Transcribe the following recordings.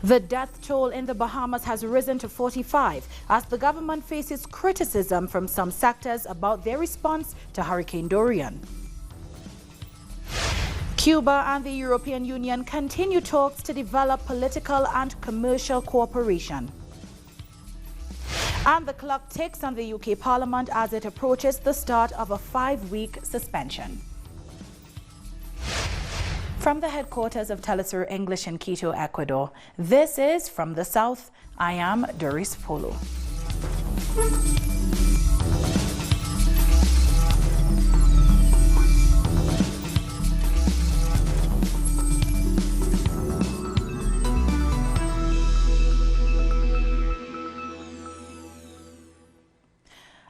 The death toll in the Bahamas has risen to 45 as the government faces criticism from some sectors about their response to Hurricane Dorian. Cuba and the European Union continue talks to develop political and commercial cooperation. And the clock ticks on the UK Parliament as it approaches the start of a 5-week suspension. From the headquarters of Telesur English in Quito, Ecuador, this is From the South. I am Doris Polo.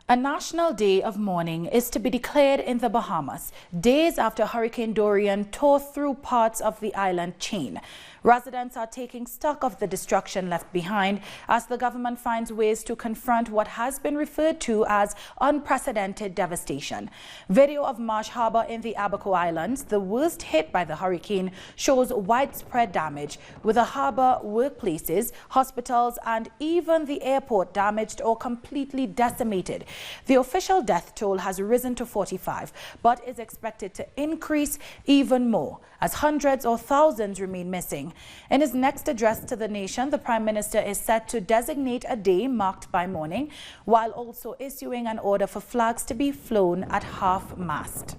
A national day of mourning is to be declared in the Bahamas, days after Hurricane Dorian tore through parts of the island chain. Residents are taking stock of the destruction left behind as the government finds ways to confront what has been referred to as unprecedented devastation. Video of Marsh Harbor in the Abaco Islands, the worst hit by the hurricane, shows widespread damage, with the harbor, workplaces, hospitals, and even the airport damaged or completely decimated. The official death toll has risen to 45, but is expected to increase even more as hundreds or thousands remain missing. In his next address to the nation, the Prime Minister is set to designate a day marked by mourning, while also issuing an order for flags to be flown at half-mast.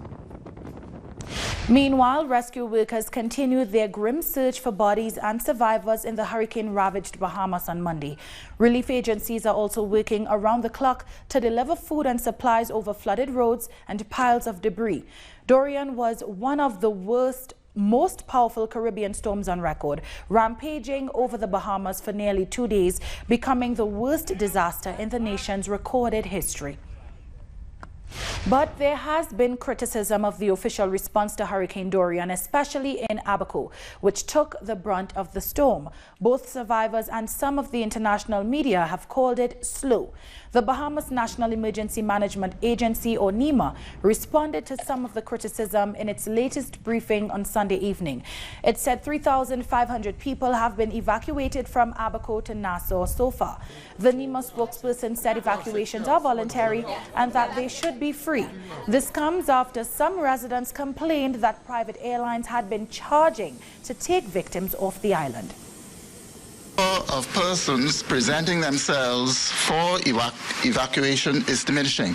Meanwhile, rescue workers continued their grim search for bodies and survivors in the hurricane-ravaged Bahamas on Monday. Relief agencies are also working around the clock to deliver food and supplies over flooded roads and piles of debris. Dorian was one of the most powerful Caribbean storms on record, rampaging over the Bahamas for nearly 2 days, becoming the worst disaster in the nation's recorded history. But there has been criticism of the official response to Hurricane Dorian, especially in Abaco, which took the brunt of the storm. Both survivors and some of the international media have called it slow. The Bahamas National Emergency Management Agency, or NEMA, responded to some of the criticism in its latest briefing on Sunday evening. It said 3,500 people have been evacuated from Abaco to Nassau so far. The NEMA spokesperson said evacuations are voluntary and that they should be free. This comes after some residents complained that private airlines had been charging to take victims off the island. Of persons presenting themselves for evacuation is diminishing.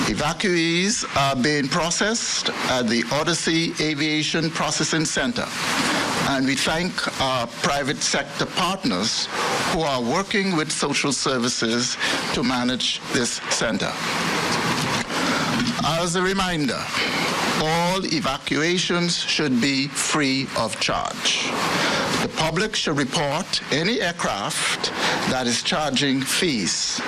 Evacuees are being processed at the Odyssey Aviation Processing Center, and we thank our private sector partners who are working with social services to manage this center. As a reminder, all evacuations should be free of charge. The public should report any aircraft that is charging fees.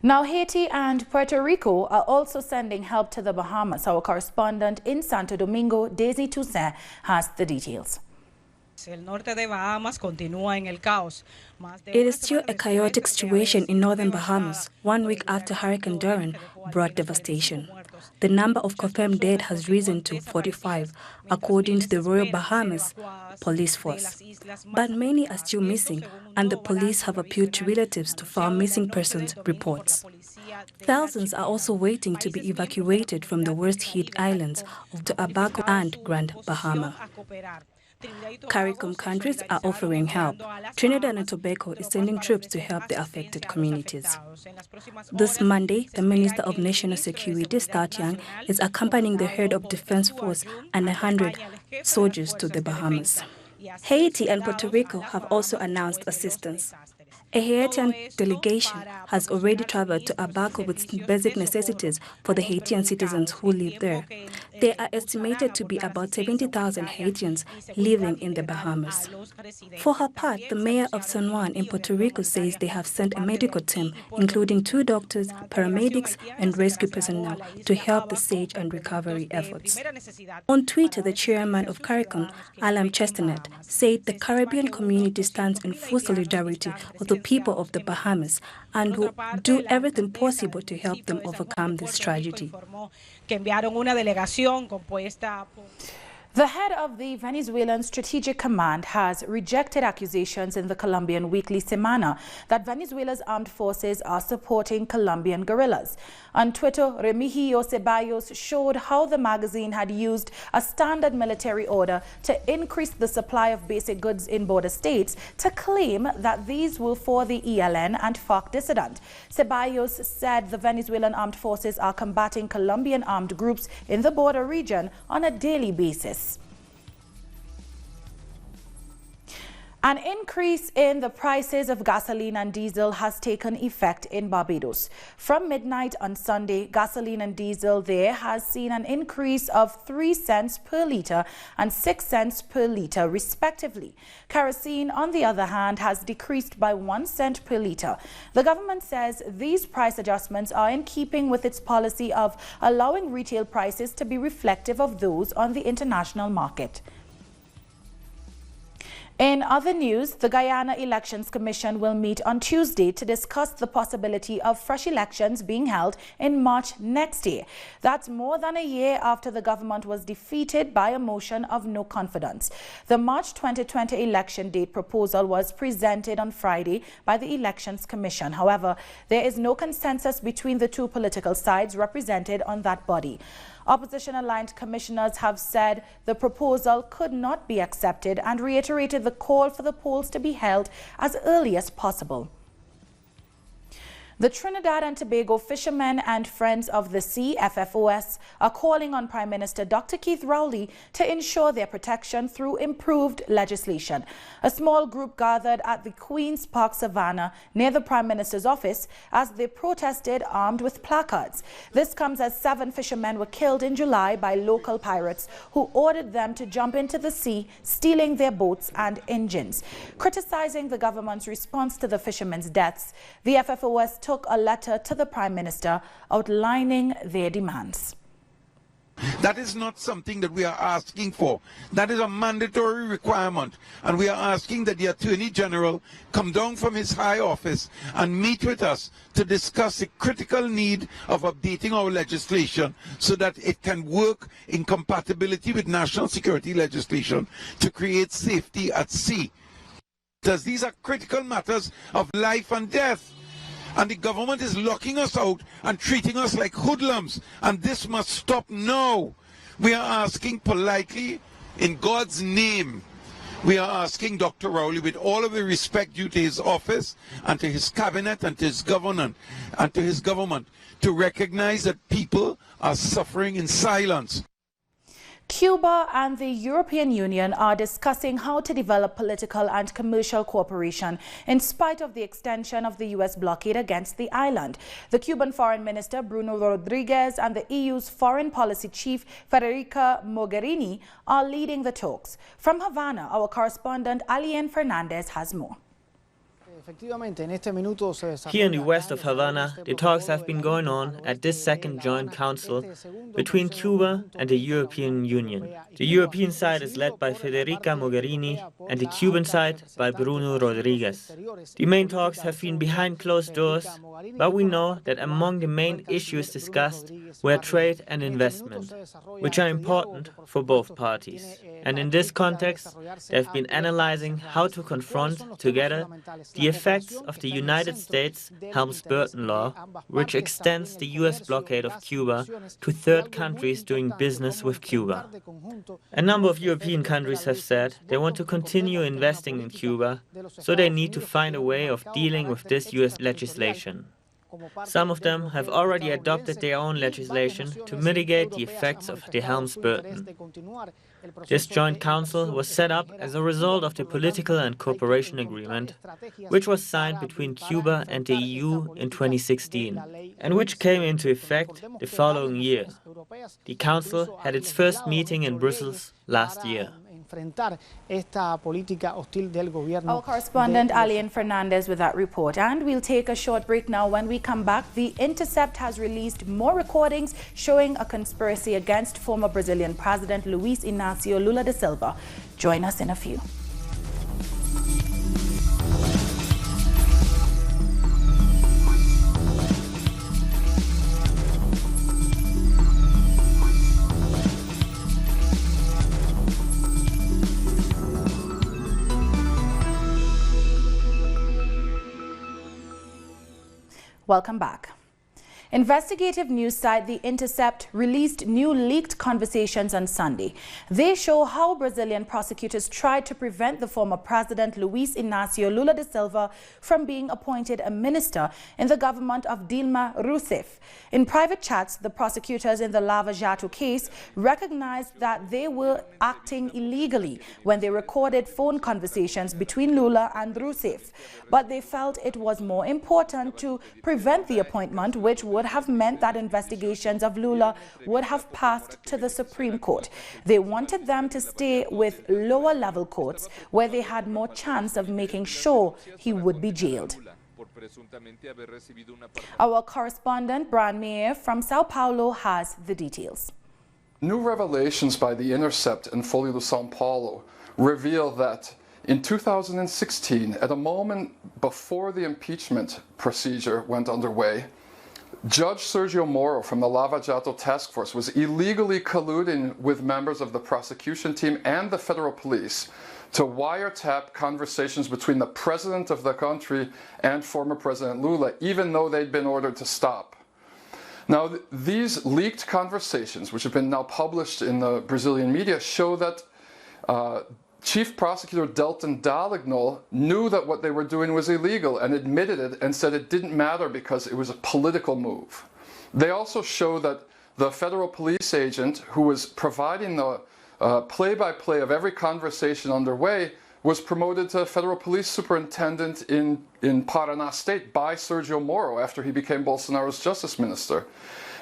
Now, Haiti and Puerto Rico are also sending help to the Bahamas. Our correspondent in Santo Domingo, Daisy Toussaint, has the details. It is still a chaotic situation in northern Bahamas, 1 week after Hurricane Dorian brought devastation. The number of confirmed dead has risen to 45, according to the Royal Bahamas Police Force. But many are still missing, and the police have appealed to relatives to file missing persons reports. Thousands are also waiting to be evacuated from the worst-hit islands of Abaco and Grand Bahama. CARICOM countries are offering help. Trinidad and Tobago is sending troops to help the affected communities. This Monday, the Minister of National Security, Stat Young, is accompanying the head of Defense Force and 100 soldiers to the Bahamas. Haiti and Puerto Rico have also announced assistance. A Haitian delegation has already traveled to Abaco with basic necessities for the Haitian citizens who live there. There are estimated to be about 70,000 Haitians living in the Bahamas. For her part, the mayor of San Juan in Puerto Rico says they have sent a medical team, including 2 doctors, paramedics, and rescue personnel to help the search and recovery efforts. On Twitter, the chairman of CARICOM, Alan Chestnut, said the Caribbean community stands in full solidarity with the people of the Bahamas and will do everything possible to help them overcome this tragedy. The head of the Venezuelan Strategic Command has rejected accusations in the Colombian weekly Semana that Venezuela's armed forces are supporting Colombian guerrillas. On Twitter, Remigio Ceballos showed how the magazine had used a standard military order to increase the supply of basic goods in border states to claim that these were for the ELN and FARC dissident. Ceballos said the Venezuelan armed forces are combating Colombian armed groups in the border region on a daily basis. An increase in the prices of gasoline and diesel has taken effect in Barbados. From midnight on Sunday, gasoline and diesel there has seen an increase of 3 cents per litre and 6 cents per litre respectively. Kerosene, on the other hand, has decreased by 1 cent per litre. The government says these price adjustments are in keeping with its policy of allowing retail prices to be reflective of those on the international market. In other news, the Guyana Elections Commission will meet on Tuesday to discuss the possibility of fresh elections being held in March next year. That's more than a year after the government was defeated by a motion of no confidence. The March 2020 election date proposal was presented on Friday by the Elections Commission. However, there is no consensus between the two political sides represented on that body. Opposition-aligned commissioners have said the proposal could not be accepted and reiterated the call for the polls to be held as early as possible. The Trinidad and Tobago Fishermen and Friends of the Sea, FFOS, are calling on Prime Minister Dr. Keith Rowley to ensure their protection through improved legislation. A small group gathered at the Queen's Park Savannah near the Prime Minister's office as they protested armed with placards. This comes as 7 fishermen were killed in July by local pirates who ordered them to jump into the sea, stealing their boats and engines. Criticizing the government's response to the fishermen's deaths, the FFOS took a letter to the Prime Minister outlining their demands. That is not something that we are asking for. That is a mandatory requirement. And we are asking that the Attorney General come down from his high office and meet with us to discuss the critical need of updating our legislation so that it can work in compatibility with national security legislation to create safety at sea. Because these are critical matters of life and death. And the government is locking us out and treating us like hoodlums. And this must stop now. We are asking politely, in God's name, we are asking Dr. Rowley, with all of the respect due to his office and to his cabinet and to his government, to recognize that people are suffering in silence. Cuba and the European Union are discussing how to develop political and commercial cooperation in spite of the extension of the U.S. blockade against the island. The Cuban Foreign Minister Bruno Rodriguez and the EU's Foreign Policy Chief Federica Mogherini are leading the talks. From Havana, our correspondent Alien Fernandez has more. Here in the west of Havana, the talks have been going on at this second joint council between Cuba and the European Union. The European side is led by Federica Mogherini and the Cuban side by Bruno Rodriguez. The main talks have been behind closed doors, but we know that among the main issues discussed were trade and investment, which are important for both parties. And in this context, they have been analyzing how to confront together the effects of the United States Helms-Burton Law, which extends the US blockade of Cuba to third countries doing business with Cuba. A number of European countries have said they want to continue investing in Cuba, so they need to find a way of dealing with this US legislation. Some of them have already adopted their own legislation to mitigate the effects of the Helms-Burton. This joint council was set up as a result of the political and cooperation agreement, which was signed between Cuba and the EU in 2016, and which came into effect the following year. The council had its first meeting in Brussels last year. Our correspondent Alien Fernandez with that report. And we'll take a short break now. When we come back, The Intercept has released more recordings showing a conspiracy against former Brazilian President Luiz Inácio Lula da Silva. Join us in a few. Welcome back. Investigative news site The Intercept released new leaked conversations on Sunday. They show how Brazilian prosecutors tried to prevent the former president Luiz Inácio Lula da Silva from being appointed a minister in the government of Dilma Rousseff. In private chats, the prosecutors in the Lava Jato case recognized that they were acting illegally when they recorded phone conversations between Lula and Rousseff. But they felt it was more important to prevent the appointment, which would have meant that investigations of Lula would have passed to the Supreme Court. They wanted them to stay with lower level courts where they had more chance of making sure he would be jailed. Our correspondent Brian Mayer from Sao Paulo has the details. New revelations by The Intercept and Folha de São Paulo reveal that in 2016, at a moment before the impeachment procedure went underway, Judge Sergio Moro from the Lava Jato task force was illegally colluding with members of the prosecution team and the federal police to wiretap conversations between the president of the country and former President Lula, even though they'd been ordered to stop. Now, these leaked conversations, which have been now published in the Brazilian media, show that Chief Prosecutor Delton Dallagnol knew that what they were doing was illegal and admitted it and said it didn't matter because it was a political move. They also show that the federal police agent who was providing the play-by-play of every conversation underway was promoted to federal police superintendent in Paraná State by Sergio Moro after he became Bolsonaro's justice minister.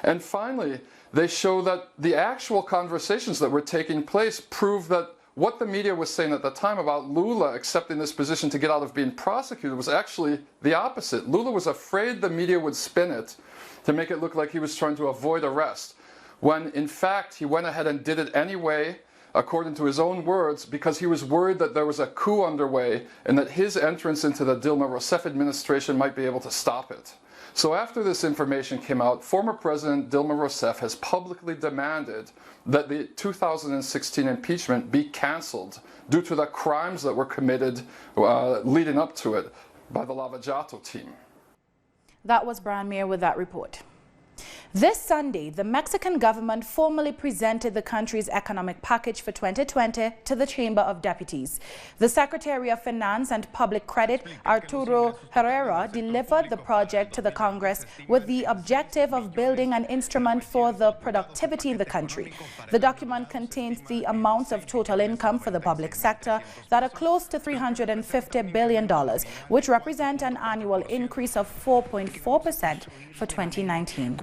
And finally, they show that the actual conversations that were taking place prove that what the media was saying at the time about Lula accepting this position to get out of being prosecuted was actually the opposite. Lula was afraid the media would spin it to make it look like he was trying to avoid arrest, when in fact he went ahead and did it anyway, according to his own words, because he was worried that there was a coup underway and that his entrance into the Dilma Rousseff administration might be able to stop it. So after this information came out, former President Dilma Rousseff has publicly demanded that the 2016 impeachment be cancelled due to the crimes that were committed leading up to it by the Lava Jato team. That was Brian Mayer with that report. This Sunday, the Mexican government formally presented the country's economic package for 2020 to the Chamber of Deputies. The Secretary of Finance and Public Credit, Arturo Herrera, delivered the project to the Congress with the objective of building an instrument for the productivity in the country. The document contains the amounts of total income for the public sector that are close to $350 billion, which represent an annual increase of 4.4% for 2019.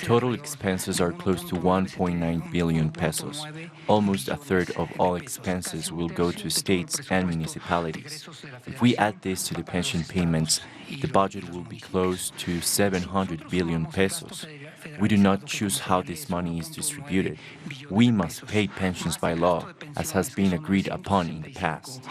Total expenses are close to 1.9 billion pesos. Almost a third of all expenses will go to states and municipalities. If we add this to the pension payments, the budget will be close to 700 billion pesos. We do not choose how this money is distributed. We must pay pensions by law, as has been agreed upon in the past.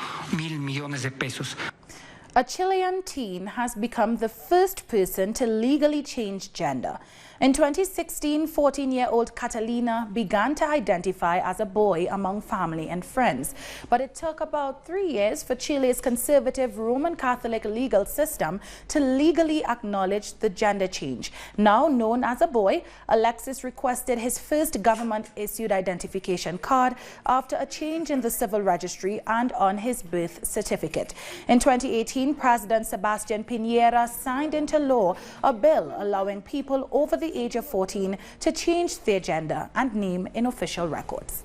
A Chilean teen has become the first person to legally change gender. In 2016, 14-year-old Catalina began to identify as a boy among family and friends. But it took about 3 years for Chile's conservative Roman Catholic legal system to legally acknowledge the gender change. Now known as a boy, Alexis requested his first government-issued identification card after a change in the civil registry and on his birth certificate. In 2018, President Sebastián Piñera signed into law a bill allowing people over the age of 14 to change their gender and name in official records.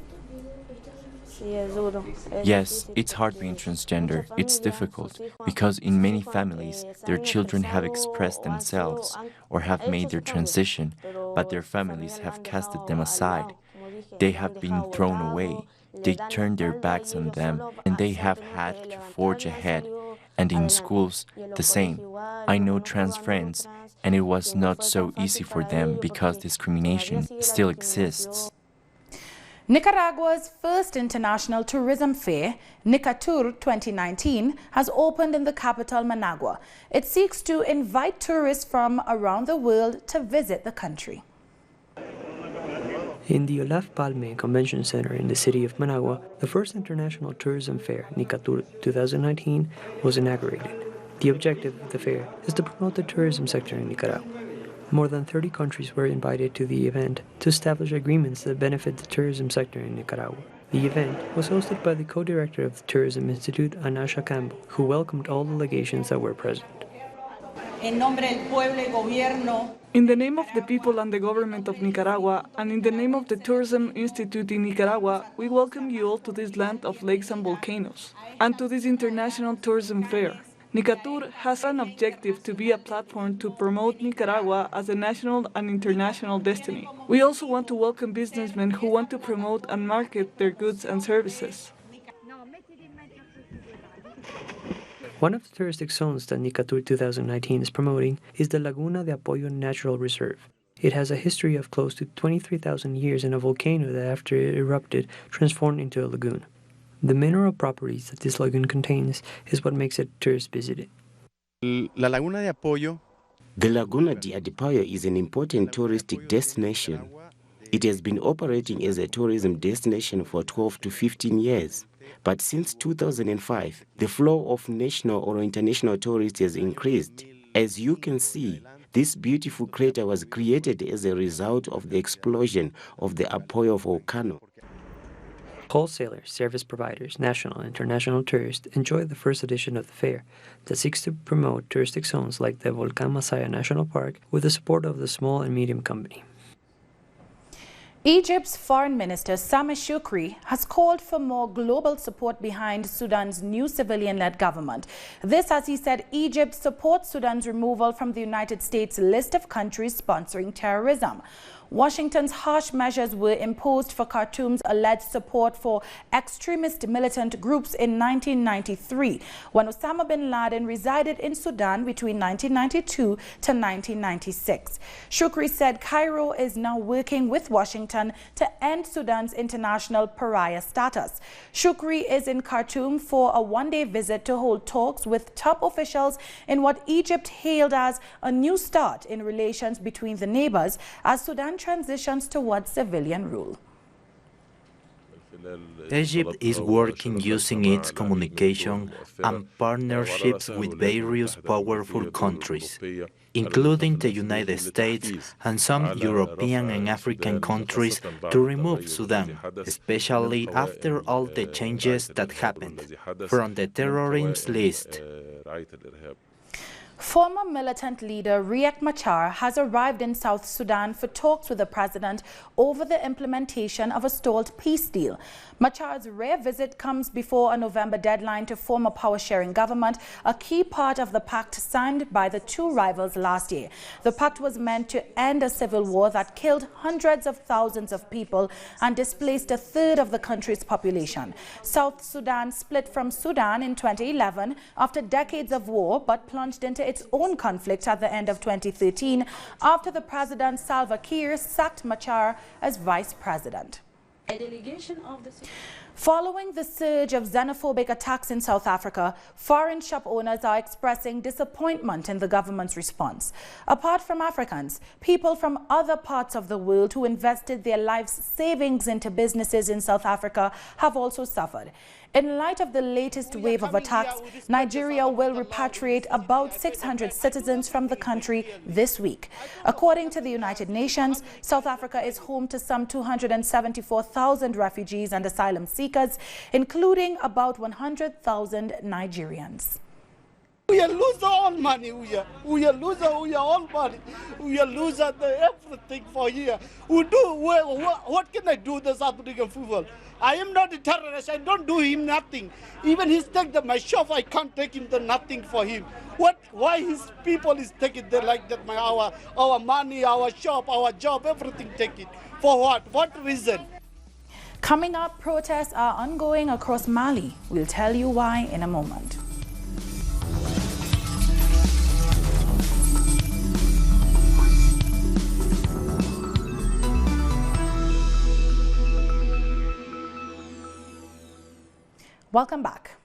Yes, it's hard being transgender. It's difficult because in many families, their children have expressed themselves or have made their transition, but their families have casted them aside. They have been thrown away. They turned their backs on them, and they have had to forge ahead. And in schools, the same. I know trans friends, and it was not so easy for them because discrimination still exists. Nicaragua's first international tourism fair, Nicatur 2019, has opened in the capital, Managua. It seeks to invite tourists from around the world to visit the country. In the Olaf Palme Convention Center in the city of Managua, the first international tourism fair, Nicatur 2019, was inaugurated. The objective of the fair is to promote the tourism sector in Nicaragua. More than 30 countries were invited to the event to establish agreements that benefit the tourism sector in Nicaragua. The event was hosted by the co-director of the Tourism Institute, Anasha Campbell, who welcomed all delegations that were present. En nombre del pueblo y gobierno. In the name of the people and the government of Nicaragua, and in the name of the Tourism Institute in Nicaragua, we welcome you all to this land of lakes and volcanoes, and to this international tourism fair. Nicatur has an objective to be a platform to promote Nicaragua as a national and international destiny. We also want to welcome businessmen who want to promote and market their goods and services. One of the touristic zones that Nicatur 2019 is promoting is the Laguna de Apoyo Natural Reserve. It has a history of close to 23,000 years and a volcano that, after it erupted, transformed into a lagoon. The mineral properties that this lagoon contains is what makes it tourist visited. La Laguna de Apoyo. The Laguna de Apoyo is an important touristic destination. It has been operating as a tourism destination for 12 to 15 years. But since 2005, the flow of national or international tourists has increased. As you can see, this beautiful crater was created as a result of the explosion of the Apoyo volcano. Wholesalers, service providers, national and international tourists enjoy the first edition of the fair that seeks to promote touristic zones like the Volcán Masaya National Park with the support of the small and medium company. Egypt's Foreign Minister Sameh Shoukry has called for more global support behind Sudan's new civilian-led government. This, as he said, Egypt supports Sudan's removal from the United States list of countries sponsoring terrorism. Washington's harsh measures were imposed for Khartoum's alleged support for extremist militant groups in 1993, when Osama bin Laden resided in Sudan between 1992 to 1996. Shoukry said Cairo is now working with Washington to end Sudan's international pariah status. Shoukry is in Khartoum for a one-day visit to hold talks with top officials in what Egypt hailed as a new start in relations between the neighbors as Sudan transitions towards civilian rule. Egypt is working using its communication and partnerships with various powerful countries, including the United States and some European and African countries, to remove Sudan, especially after all the changes that happened, from the terrorist list. Former militant leader Riek Machar has arrived in South Sudan for talks with the president over the implementation of a stalled peace deal. Machar's rare visit comes before a November deadline to form a power-sharing government, a key part of the pact signed by the two rivals last year. The pact was meant to end a civil war that killed hundreds of thousands of people and displaced a third of the country's population. South Sudan split from Sudan in 2011 after decades of war, but plunged into its own conflict at the end of 2013 after the president Salva Kiir sacked Machar as vice president. A delegation of the... Following the surge of xenophobic attacks in South Africa, foreign shop owners are expressing disappointment in the government's response. Apart from Africans, people from other parts of the world who invested their life's savings into businesses in South Africa have also suffered. In light of the latest wave of attacks, Nigeria will repatriate about 600 citizens from the country this week. According to the United Nations, South Africa is home to some 274,000 refugees and asylum seekers, including about 100,000 Nigerians. We are losing all money. We are losing all money. We are losing everything for here. We do well. What can I do the South African people? I am not a terrorist. I don't do him nothing. Even he's taking my shop. I can't take him the nothing for him. Why his people is taking the like that? Our money, our shop, our job, everything take it. For what? What reason? Coming up, protests are ongoing across Mali. We'll tell you why in a moment. Welcome back.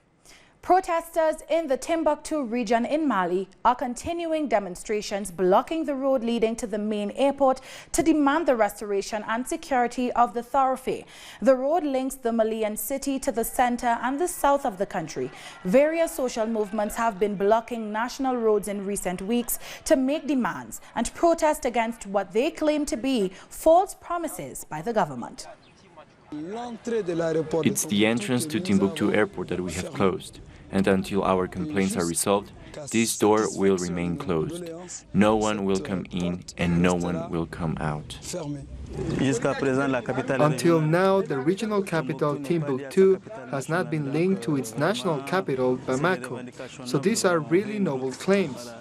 Protesters in the Timbuktu region in Mali are continuing demonstrations blocking the road leading to the main airport to demand the restoration and security of the thoroughfare. The road links the Malian city to the center and the south of the country. Various social movements have been blocking national roads in recent weeks to make demands and protest against what they claim to be false promises by the government. It's the entrance to Timbuktu Airport that we have closed, and until our complaints are resolved, this door will remain closed. No one will come in and no one will come out. Until now, the regional capital Timbuktu has not been linked to its national capital Bamako, so these are really noble claims.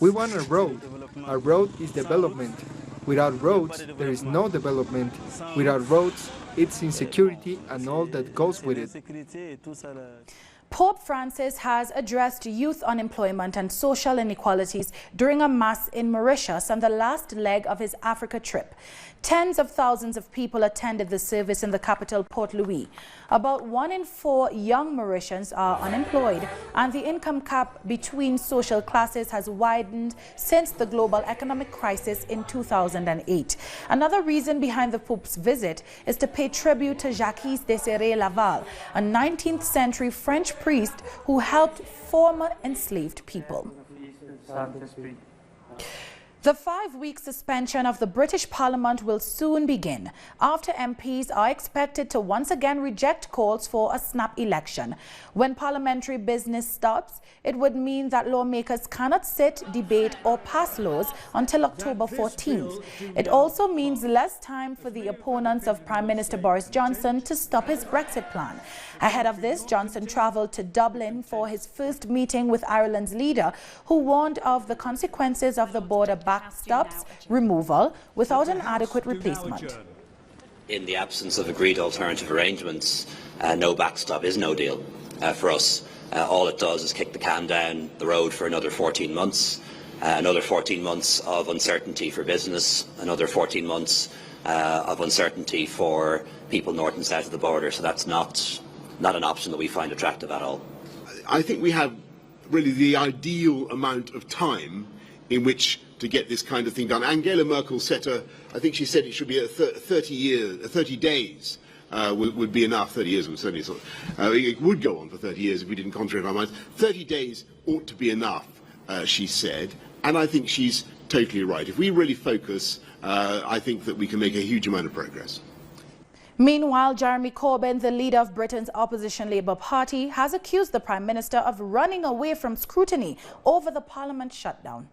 We want a road. A road is development. Without roads, there is no development. Without roads, it's insecurity and all that goes with it. Pope Francis has addressed youth unemployment and social inequalities during a mass in Mauritius on the last leg of his Africa trip. Tens of thousands of people attended the service in the capital, Port Louis. About 1 in 4 young Mauritians are unemployed, and the income gap between social classes has widened since the global economic crisis in 2008. Another reason behind the Pope's visit is to pay tribute to Jacques Desiré Laval, a 19th century French priest who helped former enslaved people. The 5-week suspension of the British Parliament will soon begin after MPs are expected to once again reject calls for a snap election. When parliamentary business stops, it would mean that lawmakers cannot sit, debate or pass laws until October 14th. It also means less time for the opponents of Prime Minister Boris Johnson to stop his Brexit plan. Ahead of this, Johnson travelled to Dublin for his first meeting with Ireland's leader, who warned of the consequences of the border backstops removal without an adequate replacement. In the absence of agreed alternative arrangements, no backstop is no deal for us. All it does is kick the can down the road for another 14 months, another 14 months of uncertainty for business, another 14 months of uncertainty for people north and south of the border. So that's not an option that we find attractive at all. I think we have really the ideal amount of time in which to get this kind of thing done. Angela Merkel set I think she said it should be 30 days would be enough. 30 years would certainly it would go on for 30 years if we didn't concentrate our minds. 30 days ought to be enough, she said, and I think she's totally right. If we really focus, I think that we can make a huge amount of progress. Meanwhile, Jeremy Corbyn, the leader of Britain's opposition Labour Party, has accused the Prime Minister of running away from scrutiny over the Parliament shutdown.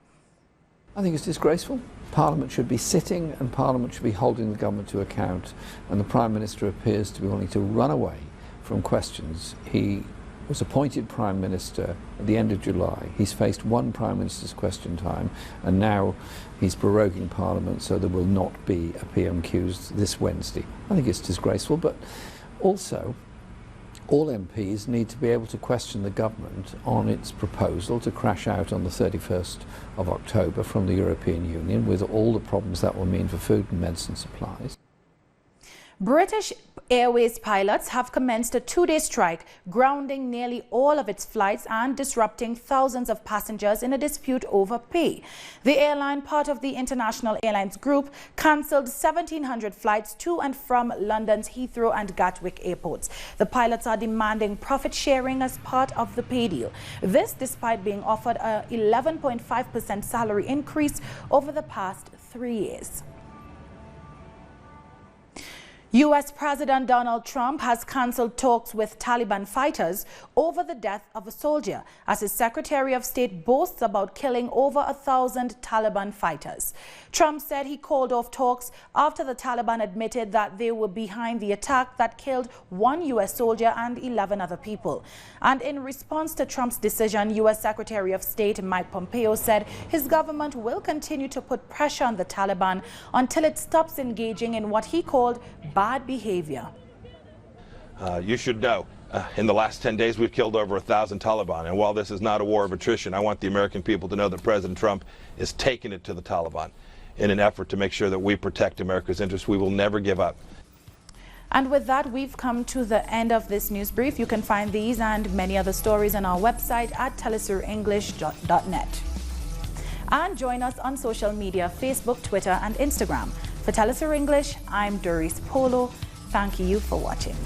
I think it's disgraceful. Parliament should be sitting and Parliament should be holding the government to account, and the Prime Minister appears to be wanting to run away from questions. He was appointed Prime Minister at the end of July. He's faced one Prime Minister's question time, and now he's proroguing Parliament so there will not be a PMQs this Wednesday. I think it's disgraceful, but also all MPs need to be able to question the government on its proposal to crash out on the 31st of October from the European Union, with all the problems that will mean for food and medicine supplies. British Airways pilots have commenced a 2-day strike, grounding nearly all of its flights and disrupting thousands of passengers in a dispute over pay. The airline, part of the International Airlines Group, cancelled 1,700 flights to and from London's Heathrow and Gatwick airports. The pilots are demanding profit sharing as part of the pay deal. This despite being offered a 11.5% salary increase over the past 3 years. U.S. President Donald Trump has cancelled talks with Taliban fighters over the death of a soldier, as his Secretary of State boasts about killing over 1,000 Taliban fighters. Trump said he called off talks after the Taliban admitted that they were behind the attack that killed 1 U.S. soldier and 11 other people. And in response to Trump's decision, U.S. Secretary of State Mike Pompeo said his government will continue to put pressure on the Taliban until it stops engaging in what he called bad behavior. You should know, in the last 10 days we've killed over 1,000 Taliban, and while this is not a war of attrition, I want the American people to know that President Trump is taking it to the Taliban in an effort to make sure that we protect America's interests. We will never give up. And with that, we've come to the end of this news brief. You can find these and many other stories on our website at telesurenglish.net. And join us on social media, Facebook, Twitter, and Instagram. For Telesur English, I'm Doris Polo. Thank you for watching.